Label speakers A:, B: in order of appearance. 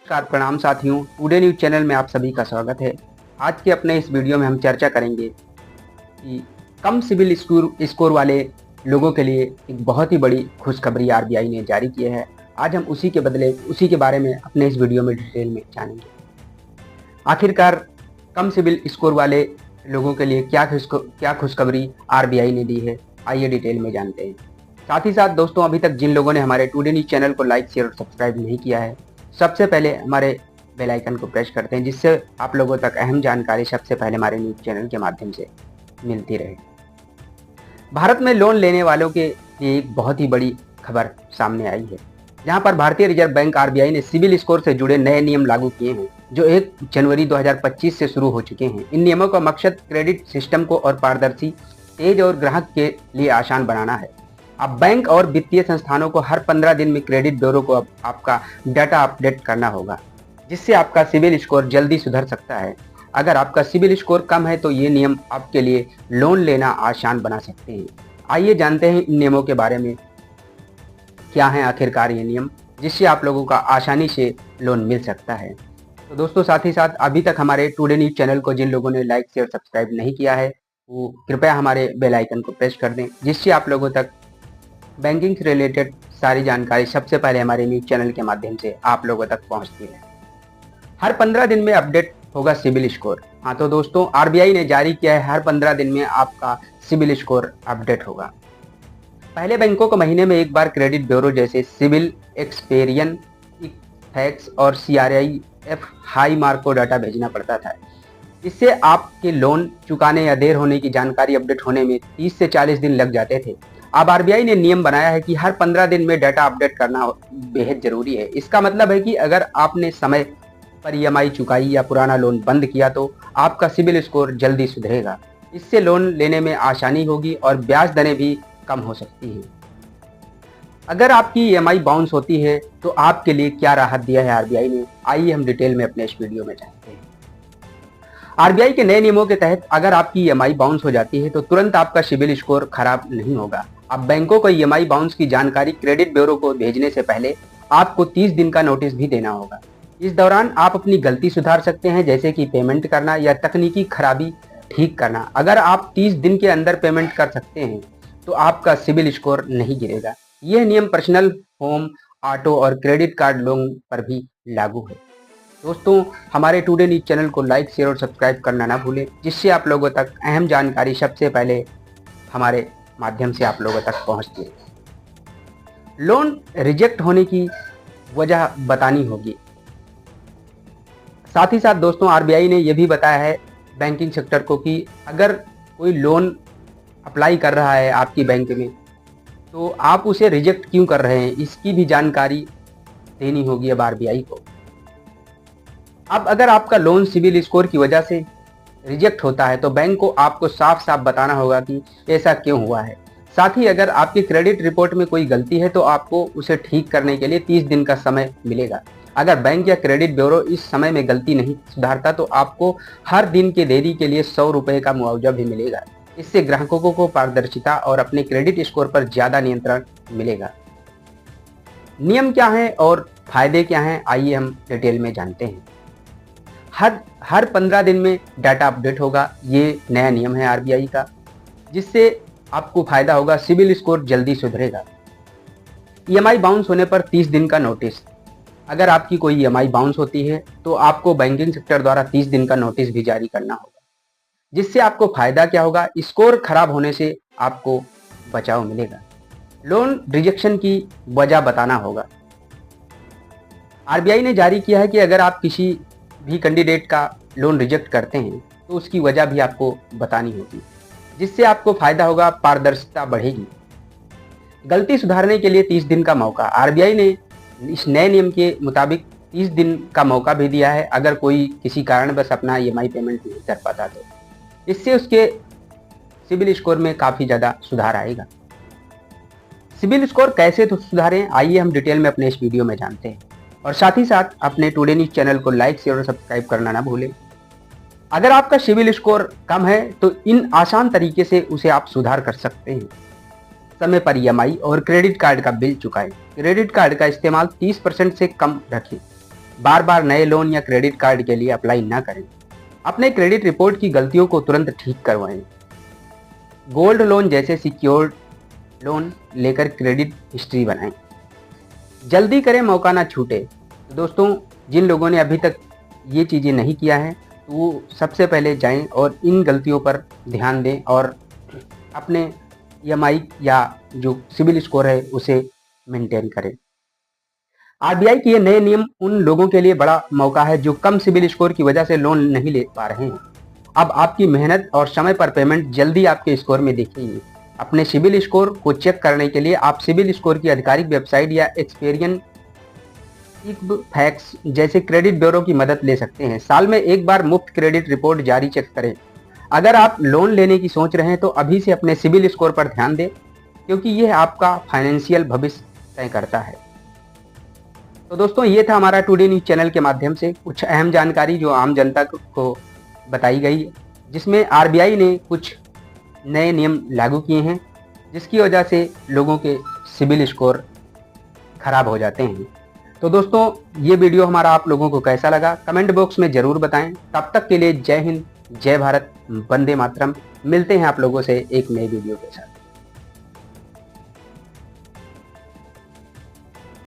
A: नमस्कार प्रणाम साथियों, टुडे न्यूज़ चैनल में आप सभी का स्वागत है। आज के अपने इस वीडियो में हम चर्चा करेंगे कि कम सिबिल स्कोर वाले लोगों के लिए एक बहुत ही बड़ी खुशखबरी आरबीआई ने जारी की है। आज हम उसी के बारे में अपने इस वीडियो में डिटेल में जानेंगे। आखिरकार कम सिबिल स्कोर वाले लोगों के लिए क्या खुशखबरी आरबीआई ने दी है, आइए डिटेल में जानते हैं। साथ ही साथ दोस्तों, अभी तक जिन लोगों ने हमारे टुडे न्यूज़ चैनल को लाइक शेयर और सब्सक्राइब नहीं किया है, सबसे पहले हमारे बेल आइकन को प्रेस करते हैं, जिससे आप लोगों तक अहम जानकारी सबसे पहले हमारे न्यूज़ चैनल के माध्यम से मिलती रहे। भारत में लोन लेने वालों के लिए एक बहुत ही बड़ी खबर सामने आई है, जहां पर भारतीय रिजर्व बैंक आरबीआई ने सिबिल स्कोर से जुड़े नए नियम लागू किए हैं, जो 1 जनवरी 2025 से शुरू हो चुके हैं। इन नियमों का मकसद क्रेडिट सिस्टम को और पारदर्शी, तेज और ग्राहक के लिए आसान बनाना है। अब बैंक और वित्तीय संस्थानों को हर 15 दिन में क्रेडिट ब्यूरो को आपका डाटा अपडेट करना होगा, जिससे आपका सिबिल स्कोर जल्दी सुधर सकता है। अगर आपका सिबिल स्कोर कम है तो ये नियम आपके लिए लोन लेना आसान बना सकते हैं। आइए जानते हैं इन नियमों के बारे में, क्या है आखिरकार ये नियम, जिससे आप लोगों का आसानी से लोन मिल सकता है। तो दोस्तों, साथ ही साथ अभी तक हमारे टुडे न्यूज़ चैनल को जिन लोगों ने लाइक शेयर सब्सक्राइब नहीं किया है, वो कृपया हमारे बेल आइकन को प्रेस कर दें, जिससे आप लोगों तक बैंकिंग से रिलेटेड सारी जानकारी सबसे पहले हमारे न्यूज़ चैनल के माध्यम से आप लोगों तक पहुंचती है। हर 15 दिन में अपडेट होगा सिबिल स्कोर। हाँ तो दोस्तों, आरबीआई ने जारी किया है, हर 15 दिन में आपका सिबिल स्कोर अपडेट होगा। पहले बैंकों को महीने में एक बार क्रेडिट ब्यूरो जैसे सिबिल, एक्सपेरियन, इक्फैक्स और CRIF हाई मार्क को डाटा भेजना पड़ता था। इससे आपके लोन चुकाने या देर होने की जानकारी अपडेट होने में 30 से 40 दिन लग जाते थे। अब आरबीआई ने नियम बनाया है कि हर 15 दिन में डाटा अपडेट करना बेहद जरूरी है। इसका मतलब है कि अगर आपने समय पर EMI चुकाई या पुराना लोन बंद किया तो आपका सिबिल स्कोर जल्दी सुधरेगा। इससे लोन लेने में आसानी होगी और ब्याज दरें भी कम हो सकती हैं। अगर आपकी EMI बाउंस होती है तो आपके लिए क्या राहत दिया है आरबीआई ने, आइए हम डिटेल में अपने इस वीडियो में जानते हैं। आरबीआई के नए नियमों के तहत अगर आपकी EMI बाउंस हो जाती है तो तुरंत आपका सिबिल स्कोर खराब नहीं होगा। अब बैंकों को EMI बाउंस की जानकारी क्रेडिट ब्यूरो को भेजने से पहले आपको 30 दिन का नोटिस भी देना होगा। इस दौरान आप अपनी गलती सुधार सकते हैं, जैसे कि पेमेंट करना या तकनीकी खराबी ठीक करना। अगर आप 30 दिन के अंदर पेमेंट कर सकते हैं तो आपका सिबिल स्कोर नहीं गिरेगा। यह नियम पर्सनल, होम, ऑटो और क्रेडिट कार्ड लोन पर भी लागू है। दोस्तों, हमारे टुडे न्यूज़ चैनल को लाइक शेयर और सब्सक्राइब करना ना भूलें, जिससे आप लोगों तक अहम जानकारी सबसे पहले हमारे माध्यम से आप लोगों तक पहुंचती है। लोन रिजेक्ट होने की वजह बतानी होगी। साथ ही साथ दोस्तों, आरबीआई ने यह भी बताया है बैंकिंग सेक्टर को कि अगर कोई लोन अप्लाई कर रहा है आपकी बैंक में तो आप उसे रिजेक्ट क्यों कर रहे हैं, इसकी भी जानकारी देनी होगी अब आरबीआई को। अब अगर आपका लोन सिबिल स्कोर की वजह से रिजेक्ट होता है तो बैंक को आपको साफ साफ बताना होगा कि ऐसा क्यों हुआ है। साथ ही अगर आपकी क्रेडिट रिपोर्ट में कोई गलती है तो आपको उसे ठीक करने के लिए 30 दिन का समय मिलेगा। अगर बैंक या क्रेडिट ब्यूरो इस समय में गलती नहीं सुधारता तो आपको हर दिन के देरी के लिए 100 रुपये का मुआवजा भी मिलेगा। इससे ग्राहकों को पारदर्शिता और अपने क्रेडिट स्कोर पर ज्यादा नियंत्रण मिलेगा। नियम क्या है और फायदे क्या हैं, आइए हम डिटेल में जानते हैं। हर 15 दिन में डाटा अपडेट होगा, ये नया नियम है आरबीआई का, जिससे आपको फायदा होगा, सिबिल स्कोर जल्दी सुधरेगा। EMI बाउंस होने पर 30 दिन का नोटिस। अगर आपकी कोई EMI बाउंस होती है तो आपको बैंकिंग सेक्टर द्वारा 30 दिन का नोटिस भी जारी करना होगा, जिससे आपको फायदा क्या होगा, स्कोर खराब होने से आपको बचाव मिलेगा। लोन रिजेक्शन की वजह बताना होगा। आरबीआई ने जारी किया है कि अगर आप किसी भी कैंडिडेट का लोन रिजेक्ट करते हैं तो उसकी वजह भी आपको बतानी होगी, जिससे आपको फायदा होगा, पारदर्शिता बढ़ेगी। गलती सुधारने के लिए 30 दिन का मौका। आरबीआई ने इस नए नियम के मुताबिक 30 दिन का मौका भी दिया है। अगर कोई किसी कारणवश अपना EMI पेमेंट नहीं कर पाता तो इससे उसके सिबिल स्कोर में काफी ज्यादा सुधार आएगा। सिबिल स्कोर कैसे तो सुधारें, आइए हम डिटेल में अपने इस वीडियो में जानते हैं। और साथ ही साथ अपने टुडे न्यूज़ चैनल को लाइक शेयर और सब्सक्राइब करना ना भूलें। अगर आपका सिबिल स्कोर कम है तो इन आसान तरीके से उसे आप सुधार कर सकते हैं। समय पर EMI और क्रेडिट कार्ड का बिल चुकाएं। क्रेडिट कार्ड का इस्तेमाल 30% से कम रखें। बार बार नए लोन या क्रेडिट कार्ड के लिए अप्लाई ना करें। अपने क्रेडिट रिपोर्ट की गलतियों को तुरंत ठीक करवाएं। गोल्ड लोन जैसे सिक्योर्ड लोन लेकर क्रेडिट हिस्ट्री बनाएं। जल्दी करें, मौका ना छूटे। तो दोस्तों, जिन लोगों ने अभी तक ये चीज़ें नहीं किया है तो वो सबसे पहले जाएं और इन गलतियों पर ध्यान दें और अपने EMI या जो सिबिल स्कोर है उसे मेंटेन करें। RBI के ये नए नियम उन लोगों के लिए बड़ा मौका है जो कम सिबिल स्कोर की वजह से लोन नहीं ले पा रहे हैं। अब आपकी मेहनत और समय पर पेमेंट जल्दी आपके स्कोर में दिखेगी। अपने सिबिल स्कोर को चेक करने के लिए आप सिबिल स्कोर की आधिकारिक वेबसाइट या एक्सपीरियन फैक्स जैसे क्रेडिट ब्यूरो की मदद ले सकते हैं। साल में एक बार मुफ्त क्रेडिट रिपोर्ट जारी चेक करें। अगर आप लोन लेने की सोच रहे हैं तो अभी से अपने सिबिल स्कोर पर ध्यान दें, क्योंकि यह आपका फाइनेंशियल भविष्य तय करता है। तो दोस्तों, ये था हमारा टुडे न्यूज चैनल के माध्यम से कुछ अहम जानकारी जो आम जनता को बताई गई, जिसमें RBI ने कुछ नए नियम लागू किए हैं जिसकी वजह से लोगों के सिबिल स्कोर खराब हो जाते हैं। तो दोस्तों, ये वीडियो हमारा आप लोगों को कैसा लगा कमेंट बॉक्स में ज़रूर बताएं। तब तक के लिए जय हिंद, जय भारत, वंदे मातरम। मिलते हैं आप लोगों से एक नए वीडियो के साथ।